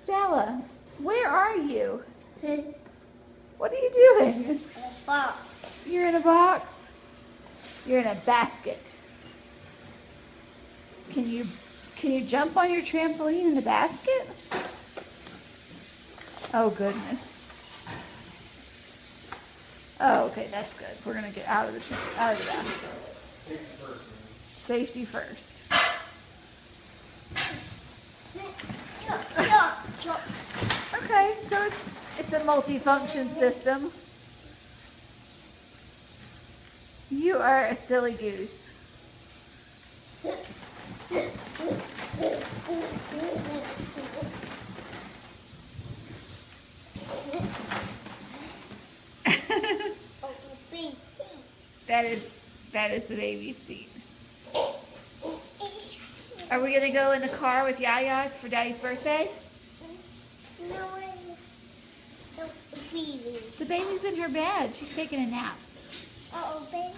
Stella, where are you? What are you doing? You're in a box? You're in a basket. Can you jump on your trampoline in the basket? Oh goodness. Oh, okay, that's good. We're gonna get out of the basket. Safety first. Safety first. Okay, so it's a multifunction system. You are a silly goose. That is the baby's seat. Are we gonna go in the car with Yaya for Daddy's birthday? No, the baby. The baby's in her bed. She's taking a nap. Oh, baby,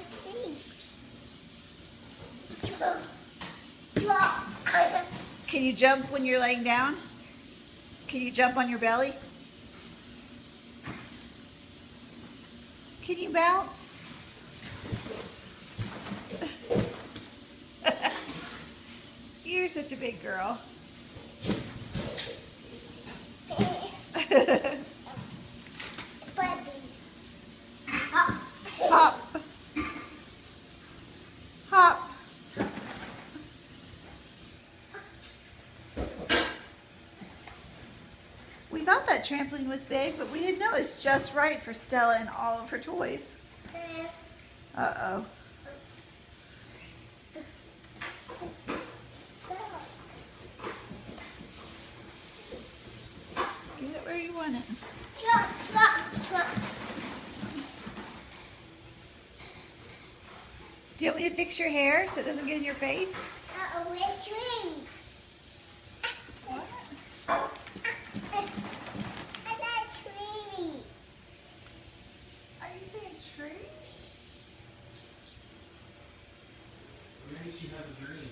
Can you jump when you're laying down? Can you jump on your belly? Can you bounce? You're such a big girl. Hop. Hop. We thought that trampoline was big, but we didn't know it's just right for Stella and all of her toys. Uh-oh. Get it where you want it. Do you want me to fix your hair so it doesn't get in your face? Are you saying tree? Maybe she has a dream.